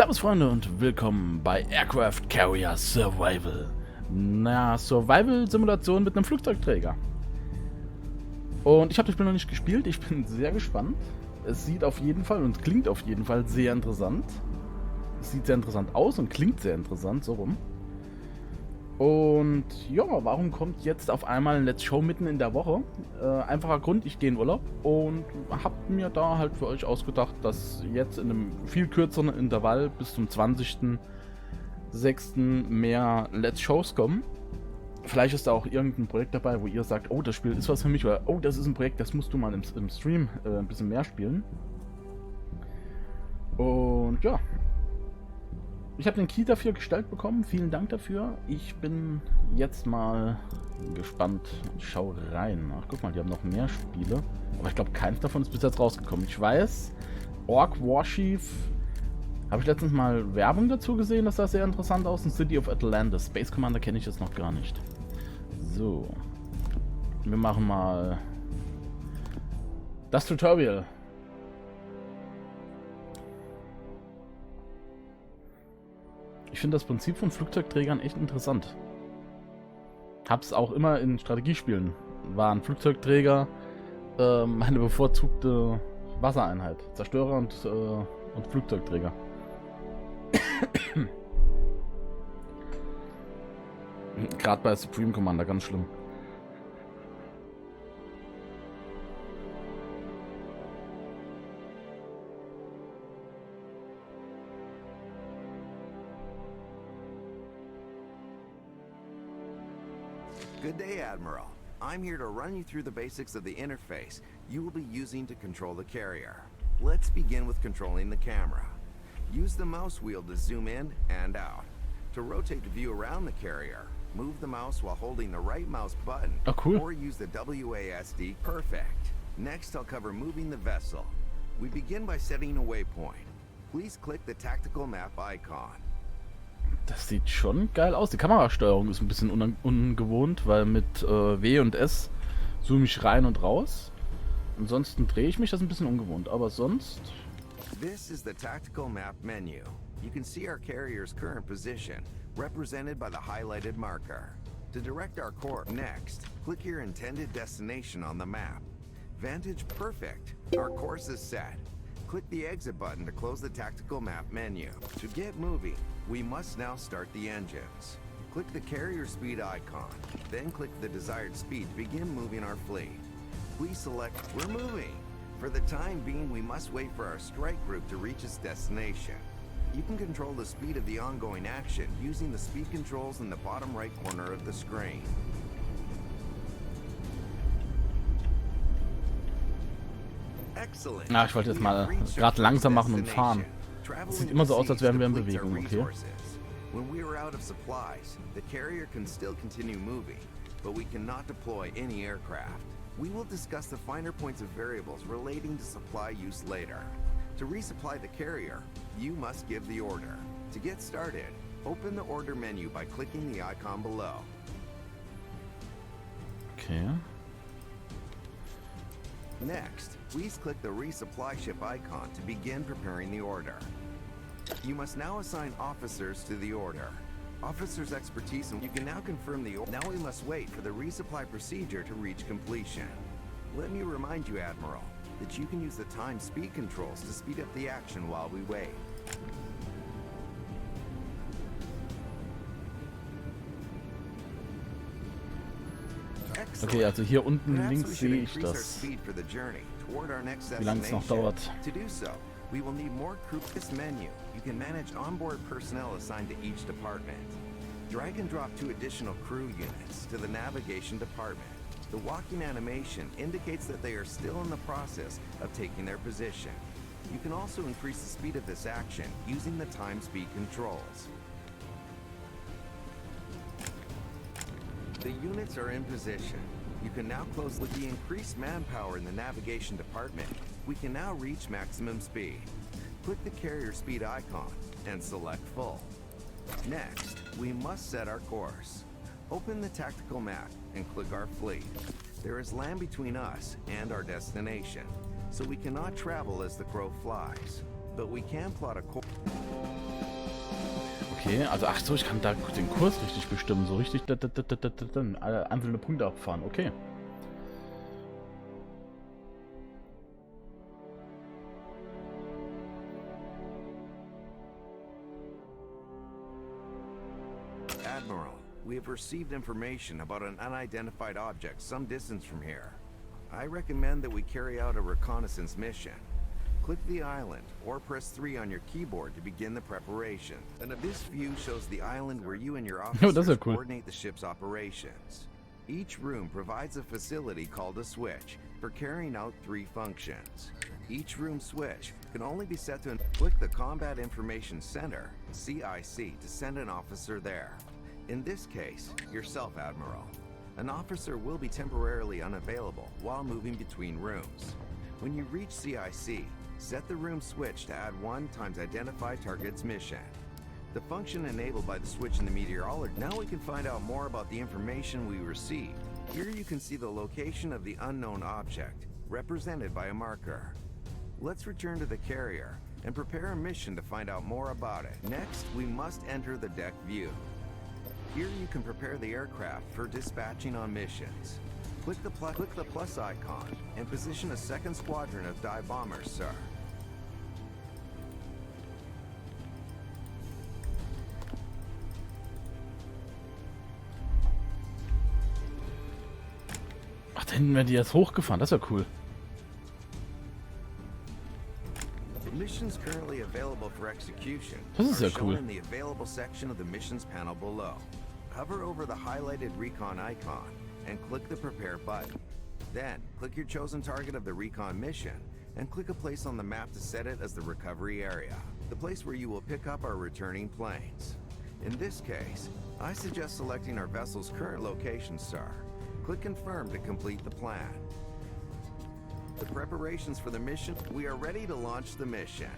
Servus Freunde und willkommen bei Aircraft Carrier Survival. Na, Survival-Simulation mit einem Flugzeugträger. Und ich habe das Spiel noch nicht gespielt, ich bin sehr gespannt. Es sieht auf jeden Fall und klingt auf jeden Fall sehr interessant. Es sieht sehr interessant aus und klingt sehr interessant, so rum. Und ja, warum kommt jetzt auf einmal ein Let's Show mitten in der Woche? Einfacher Grund, ich gehe in Urlaub und habe mir da halt für euch ausgedacht, dass jetzt in einem viel kürzeren Intervall bis zum 20.06. mehr Let's Shows kommen. Vielleicht ist da auch irgendein Projekt dabei, wo ihr sagt, oh, das Spiel ist was für mich, oder oh, das ist ein Projekt, das musst du mal im Stream ein bisschen mehr spielen. Und ja, ich habe den Key dafür gestellt bekommen, vielen Dank dafür. Ich bin jetzt mal gespannt. Ich schaue rein. Ach, guck mal, die haben noch mehr Spiele. Aber ich glaube, keins davon ist bis jetzt rausgekommen. Ich weiß, Orc Warshief, habe ich letztens mal Werbung dazu gesehen, das sah sehr interessant aus. Und City of Atlantis. Space Commander kenne ich jetzt noch gar nicht. So. Wir machen mal das Tutorial. Ich finde das Prinzip von Flugzeugträgern echt interessant. Hab's auch immer in Strategiespielen. War ein Flugzeugträger meine bevorzugte Wassereinheit. Zerstörer und Flugzeugträger. Gerade bei Supreme Commander ganz schlimm. Good day, Admiral. I'm here to run you through the basics of the interface you will be using to control the carrier. Let's begin with controlling the camera. Use the mouse wheel to zoom in and out. To rotate the view around the carrier, move the mouse while holding the right mouse button, oh, cool. Or use the WASD. Perfect. Next, I'll cover moving the vessel. We begin by setting a waypoint. Please click the tactical map icon. Das sieht schon geil aus. Die Kamerasteuerung ist ein bisschen ungewohnt, weil mit W und S zoome ich rein und raus. Ansonsten drehe ich mich, das ist ein bisschen ungewohnt, aber sonst... This is the tactical map menu. You can see our carrier's current position, represented by the highlighted marker. To direct our course, next, click your intended destination on the map. Vantage perfect. Our course is set. Click the exit button to close the tactical map menu. To get moving, we must now start the engines. Click the carrier speed icon, then click the desired speed to begin moving our fleet. Please select We're moving. For the time being, we must wait for our strike group to reach its destination. You can control the speed of the ongoing action using the speed controls in the bottom right corner of the screen. Na, ich wollte jetzt mal gerade langsam machen und fahren. Sieht immer so aus, als wären wir in Bewegung, okay? When we are out of supplies, the carrier can still continue moving, but we cannot deploy any aircraft. We will discuss the finer points of variables relating to supply use later. To resupply the carrier, you must give the order. To get started, open the order menu by clicking the icon below. Okay. Next, please click the resupply ship icon to begin preparing the order. You must now assign officers to the order. Officers' expertise, and you can now confirm the order. Now we must wait for the resupply procedure to reach completion. Let me remind you, Admiral, that you can use the time speed controls to speed up the action while we wait. Okay, also hier unten links sehe ich das. Wie lange es noch dauert. To do so, we will need more crew. This menu, you can manage onboard personnel assigned to each department. Drag and drop 2 additional crew units to the navigation department. The walking animation indicates that they are still in the process of taking their position. You can also increase the speed of this action using the time speed controls. The units are in position. You can now close. With the increased manpower in the navigation department, we can now reach maximum speed. Click the carrier speed icon and select full. Next, we must set our course. Open the tactical map and click our fleet. There is land between us and our destination, so we cannot travel as the crow flies, but we can plot a course. Okay, also ach so, ich kann da den Kurs richtig bestimmen, so richtig alle einzelne Punkte abfahren, okay. Admiral, we have received information about an unidentified object some distance from here. I recommend that we carry out a reconnaissance mission. Click the island or press 3 on your keyboard to begin the preparation. And this view shows the island where you and your officers coordinate the ship's operations. Each room provides a facility called a switch for carrying out 3 functions. Each room switch can only be set to click the Combat Information Center, CIC, to send an officer there. In this case, yourself, Admiral. An officer will be temporarily unavailable while moving between rooms. When you reach CIC, set the room switch to add 1 times identified target's mission. The function enabled by the switch in the meteorology. Now we can find out more about the information we received. Here you can see the location of the unknown object, represented by a marker. Let's return to the carrier and prepare a mission to find out more about it. Next, we must enter the deck view. Here you can prepare the aircraft for dispatching on missions. Click the plus icon and position a second squadron of dive bombers, sir. Ach, da hinten werden die jetzt hochgefahren, das ist ja cool. Missions currently available for execution Das ist ja are shown cool. in the available section of the missions panel below. Hover over the highlighted recon icon and click the prepare button. Then, click your chosen target of the recon mission and click a place on the map to set it as the recovery area, the place where you will pick up our returning planes. In this case, I suggest selecting our vessel's current location, sir. Click confirm to complete the plan. The preparations for the mission, we are ready to launch the mission.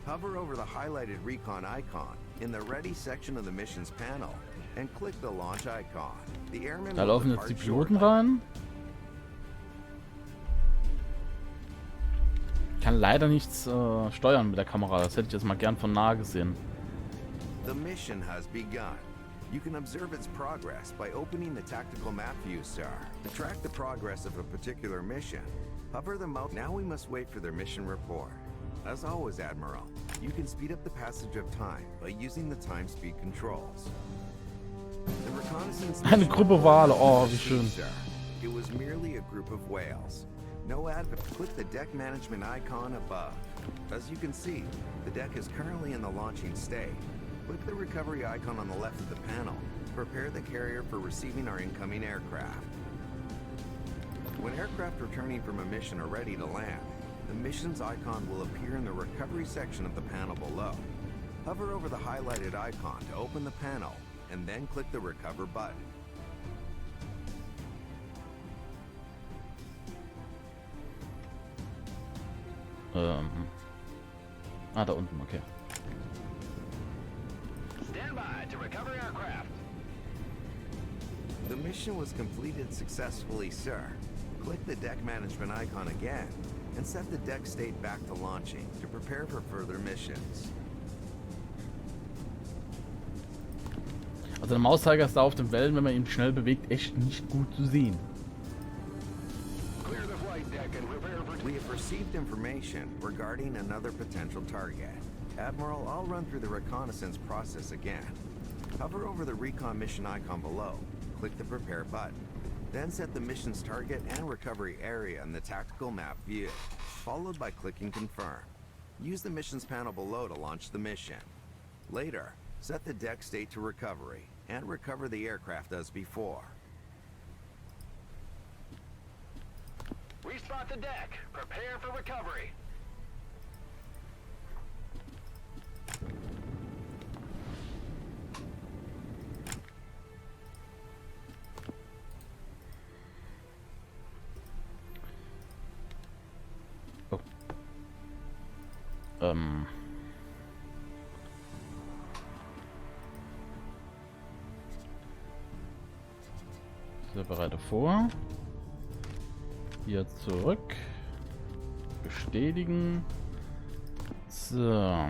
Hover over the highlighted recon icon in the ready section of the missions panel and click the launch icon. The airmen Da will laufen jetzt die depart Piloten shortly. rein. Ich kann leider nichts steuern mit der Kamera, das hätte ich jetzt mal gern von nah gesehen. The mission has begun. You can observe its progress by opening the tactical map view, sir. To track the progress of a particular mission, hover the mouse. Now we must wait for their mission report. As always, Admiral, you can speed up the passage of time by using the time speed controls. The reconnaissance Eine Gruppe Wale, oh, wie schön. sir. It was merely a group of whales. No advert. Click the deck management icon above. As you can see, the deck is currently in the launching state. Click the recovery icon on the left of the panel to prepare the carrier for receiving our incoming aircraft. When aircraft returning from a mission are ready to land, the missions icon will appear in the recovery section of the panel below. Hover over the highlighted icon to open the panel, and then click the recover button. Da unten, okay. Stand by to recover aircraft. The mission was completed successfully, sir. Click the deck management icon again and set the deck state back to launching to prepare for further missions. Also der Mauszeiger ist da auf den Wellen, wenn man ihn schnell bewegt, echt nicht gut zu sehen. Clear the flight deck and prepare for... We have received information regarding another potential target. Admiral, I'll run through the reconnaissance process again. Hover over the recon mission icon below. Click the prepare button. Then set the mission's target and recovery area in the tactical map view, followed by clicking confirm. Use the missions panel below to launch the mission. Later, set the deck state to recovery and recover the aircraft as before. Respot the deck. Prepare for recovery. So, bereite vor. Hier zurück. Bestätigen. So.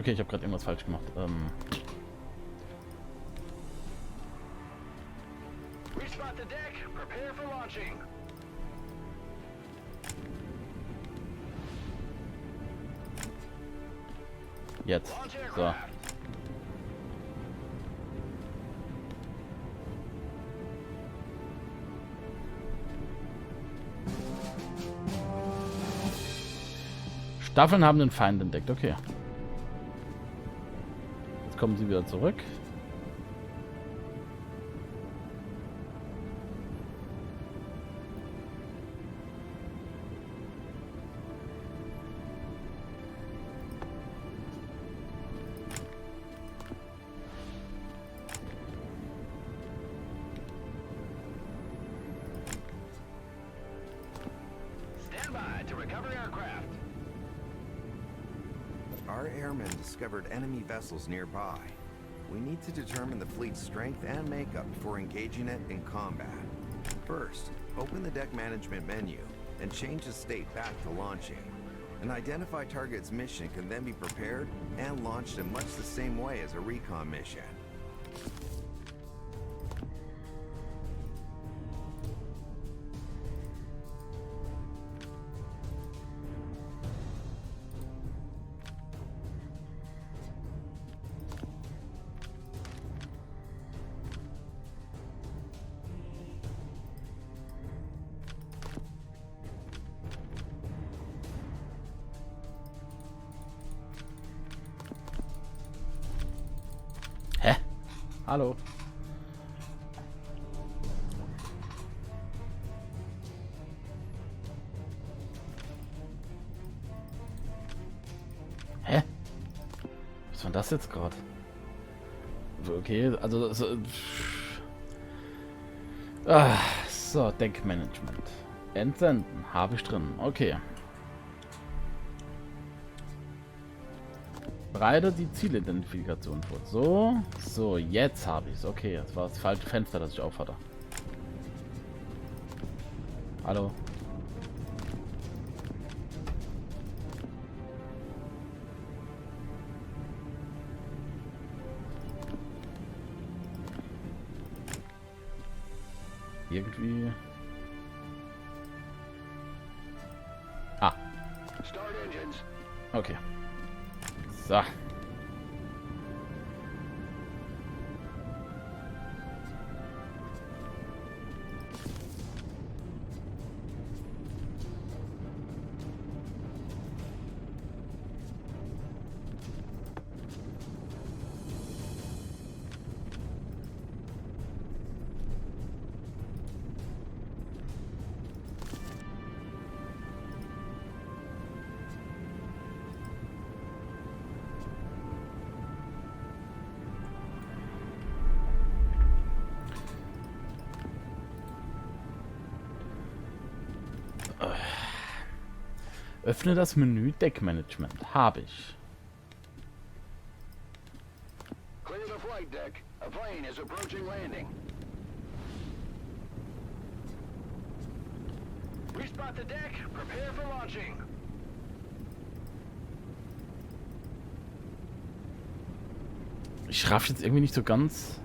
Okay, ich habe gerade irgendwas falsch gemacht. Respot the deck. Prepare for launching. Jetzt. Launch So. aircraft. Staffeln haben den Feind entdeckt. Okay. Jetzt kommen sie wieder zurück. Stand by to recover aircraft. Our airmen discovered enemy vessels nearby. We need to determine the fleet's strength and makeup before engaging it in combat. First, open the deck management menu and change the state back to launching. An identified target's mission can then be prepared and launched in much the same way as a recon mission. Hä? Hallo? Hä? Was war das jetzt gerade? Okay, also so, Deckmanagement. Entsenden. Habe ich drin. Okay. Bereite die Zielidentifikation vor. So, jetzt habe ich es. Okay, das war das falsche Fenster, das ich auf hatte. Hallo. Irgendwie. Ah, Start engines. okay. So. Öffne das Menü Deckmanagement. Habe ich. Clear the flight deck. A plane is approaching landing. Respot the deck. Prepare for launching. Ich raff jetzt irgendwie nicht so ganz.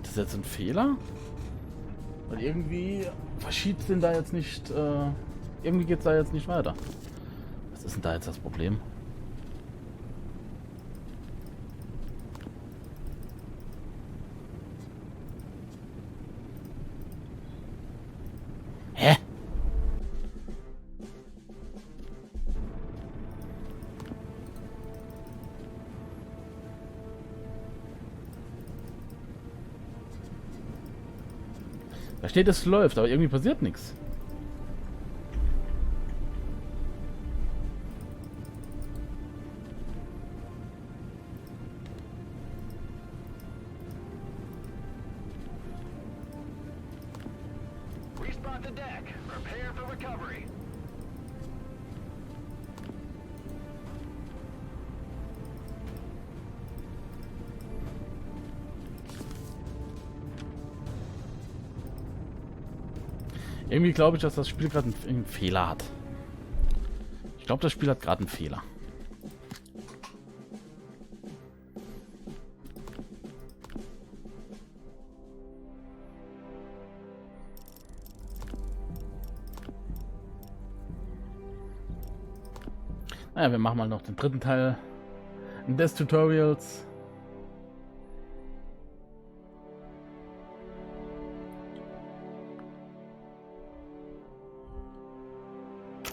Das ist jetzt ein Fehler? Weil irgendwie verschiebt es denn da jetzt nicht, irgendwie geht es da jetzt nicht weiter. Was ist denn da jetzt das Problem? Hä? Da steht, es läuft, aber irgendwie passiert nichts. Respot the deck. Prepare for recovery. Irgendwie glaube ich, dass das Spiel gerade einen Fehler hat. Ich glaube, das Spiel hat gerade einen Fehler. Naja, wir machen mal noch den dritten Teil des Tutorials.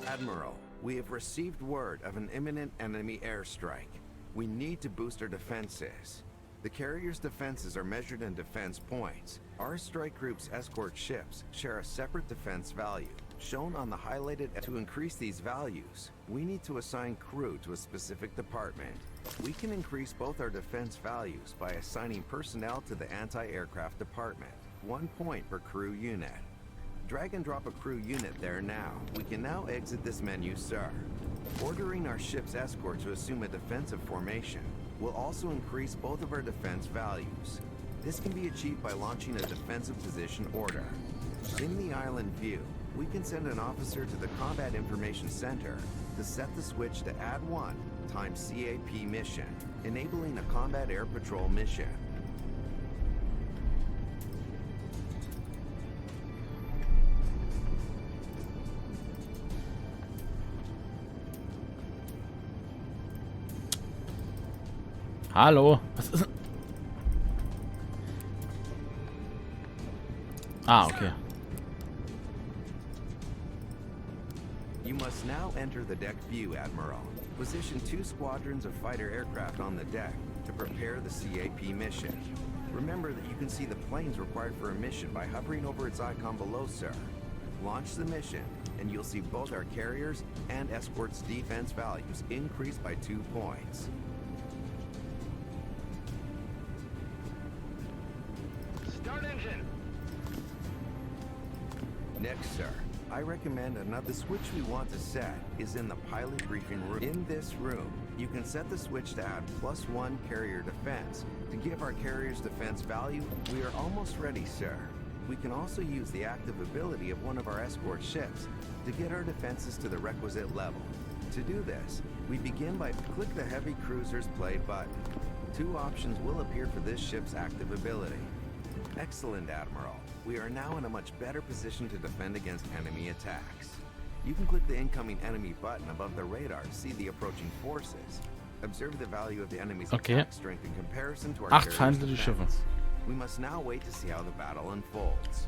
Admiral, we have received word of an imminent enemy airstrike. We need to boost our defenses. The carrier's defenses are measured in defense points. Our strike group's escort ships share a separate defense value, shown on the highlighted. To increase these values, we need to assign crew to a specific department. We can increase both our defense values by assigning personnel to the anti-aircraft department. 1 point per crew unit. Drag and drop a crew unit there now. We can now exit this menu, sir. Ordering our ship's escort to assume a defensive formation will also increase both of our defense values. This can be achieved by launching a defensive position order. In the island view, we can send an officer to the Combat Information Center to set the switch to Add 1 times CAP mission, enabling a combat air patrol mission. Hallo, was ist... Ah, okay. You must now enter the deck view, Admiral. Position 2 squadrons of fighter aircraft on the deck to prepare the CAP mission. Remember that you can see the planes required for a mission by hovering over its icon below, sir. Launch the mission, and you'll see both our carriers and escorts' defense values increase by 2 points. Start engine. Next, sir, I recommend another switch we want to set is in the pilot briefing room. In this room, you can set the switch to add +1 carrier defense. To give our carrier's defense value, we are almost ready, sir. We can also use the active ability of one of our escort ships to get our defenses to the requisite level. To do this, we begin by click the heavy cruiser's play button. 2 options will appear for this ship's active ability. Excellent, Admiral. We are now in a much better position to defend against enemy attacks. You can click the incoming enemy button above the radar to see the approaching forces. Observe the value of the enemy's attack strength in comparison to our 8 carrier's feindliche Schiffe. defense. We must now wait to see how the battle unfolds.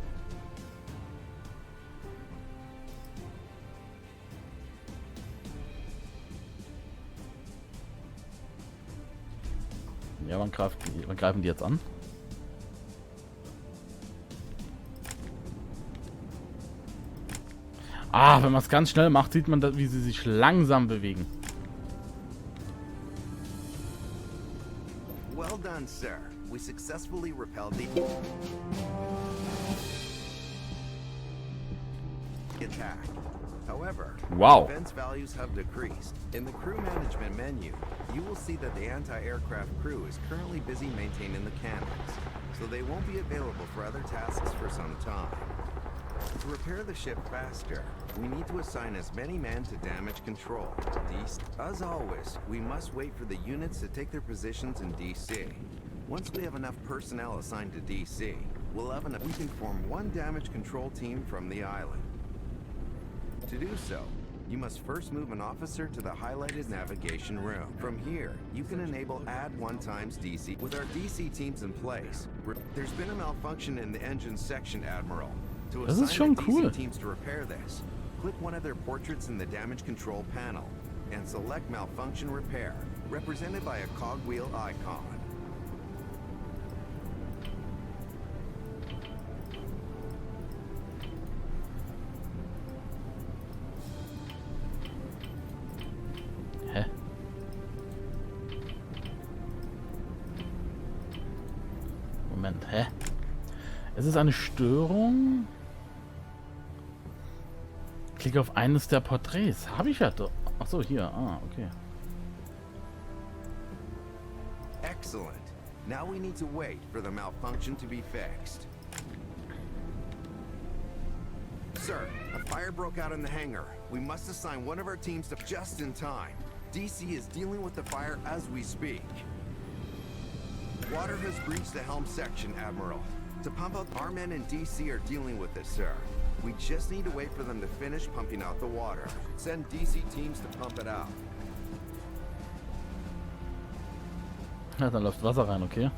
Ja, wann greifen die jetzt an? Ah, wenn man es ganz schnell macht, sieht man, wie sie sich langsam bewegen. Well done, sir. We successfully repelled the attack. However, Wow. defense values have decreased. In the crew management menu, you will see that the anti-aircraft crew is currently busy maintaining the cannons, so they won't be available for other tasks for some time. To repair the ship faster, we need to assign as many men to damage control. As always, we must wait for the units to take their positions in DC. Once we have enough personnel assigned to DC, we can form 1 damage control team from the island. To do so, you must first move an officer to the highlighted navigation room. From here, you can enable Add 1 times DC. With our DC teams in place, there's been a malfunction in the engine section, Admiral. To Das ist assign schon the cool. DC teams to repair this, click one of their portraits in the damage control panel and select Malfunction Repair, represented by a cogwheel icon. Moment, hä? Es ist eine Störung. Klicke auf eines der Porträts. Habe ich ja doch. Achso, hier. Ah, okay. Excellent. Now we need to wait for the malfunction to be fixed. Sir, a fire broke out in the hangar. We must assign one of our teams to just in time. DC is dealing with the fire as we speak. Water has breached the helm section, Admiral. To pump out, our men in DC are dealing with this, sir. We just need to wait for them to finish pumping out the water. Send DC teams to pump it out. Ja, dann läuft Wasser rein, okay.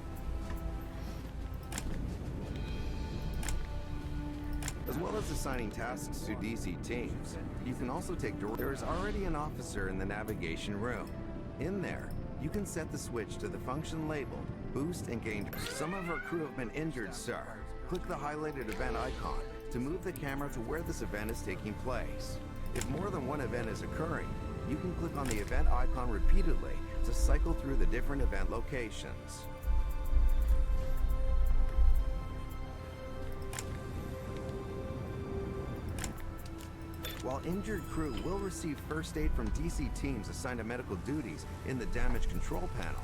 As well as assigning tasks to DC teams, you can also take... There is already an officer in the navigation room. In there, you can set the switch to the function labeled Boost and Gain. Some of our crew have been injured, sir. Click the highlighted event icon to move the camera to where this event is taking place. If more than one event is occurring, you can click on the event icon repeatedly to cycle through the different event locations. While injured crew will receive first aid from DC teams assigned to medical duties in the damage control panel,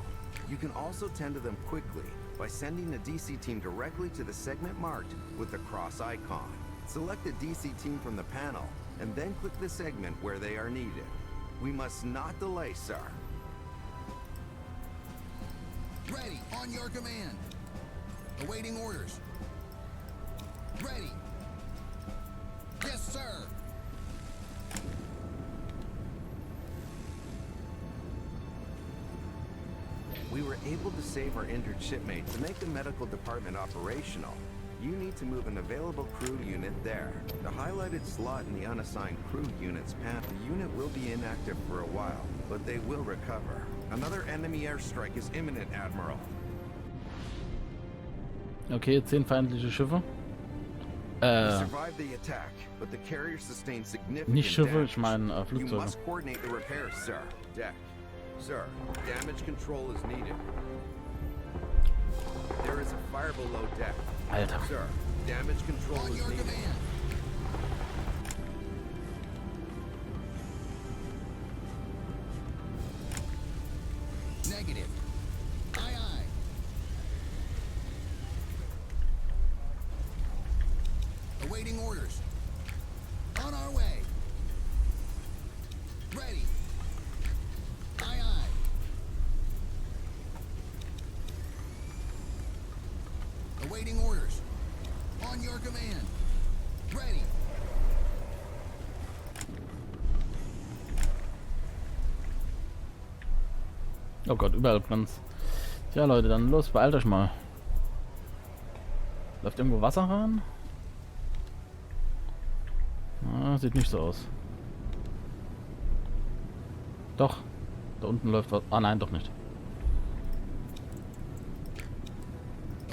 you can also tend to them quickly by sending a DC team directly to the segment marked with the cross icon. Select a DC team from the panel and then click the segment where they are needed. We must not delay, sir. Ready, on your command. Awaiting orders. Ready. Yes, sir. We were able to save our injured shipmate to make the medical department operational. You need to move an available crew unit there. The highlighted slot in the unassigned crew units panel. The unit will be inactive for a while, but they will recover. Another enemy airstrike is imminent, Admiral. Okay, 10 feindliche Schiffe. We survived the attack, but the carrier sustained significant Nicht Schiffe, damage. ich meine You Flugzeuge. must coordinate the repairs, sir. Deck. Sir, damage control is needed. There is a fire below deck. Alter. Sir, damage control On is your needed. command. Negative. Aye, aye. Awaiting orders. On our way. Ready. Aye, aye. Awaiting orders. On your command. Ready. Oh Gott, überall brennt's. Tja Leute, dann los, beeilt euch mal. Läuft irgendwo Wasser rein? Ah, sieht nicht so aus. Doch, da unten läuft was. Ah nein, doch nicht.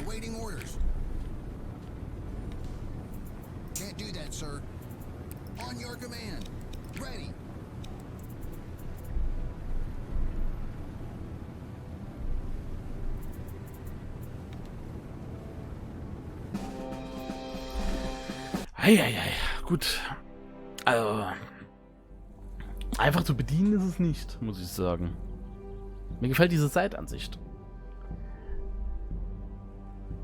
Awaiting orders. Can't do that, sir. On your command. Ready. Eieiei, gut. Also, einfach zu bedienen ist es nicht, muss ich sagen. Mir gefällt diese Seitansicht.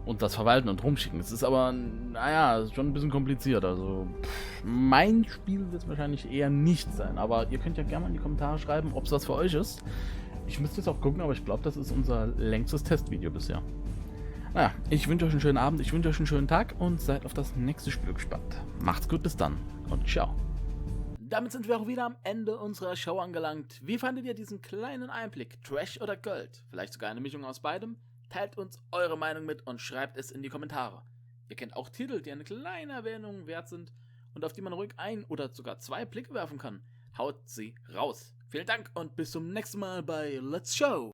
Und das Verwalten und Rumschicken. Es ist aber, naja, schon ein bisschen kompliziert. Also, mein Spiel wird es wahrscheinlich eher nicht sein. Aber ihr könnt ja gerne mal in die Kommentare schreiben, ob es was für euch ist. Ich müsste jetzt auch gucken, aber ich glaube, das ist unser längstes Testvideo bisher. Naja, ich wünsche euch einen schönen Abend, ich wünsche euch einen schönen Tag und seid auf das nächste Spiel gespannt. Macht's gut, bis dann und ciao. Damit sind wir auch wieder am Ende unserer Show angelangt. Wie fandet ihr diesen kleinen Einblick? Trash oder Gold? Vielleicht sogar eine Mischung aus beidem? Teilt uns eure Meinung mit und schreibt es in die Kommentare. Ihr kennt auch Titel, die eine kleine Erwähnung wert sind und auf die man ruhig ein oder sogar zwei Blicke werfen kann. Haut sie raus. Vielen Dank und bis zum nächsten Mal bei Let's Show.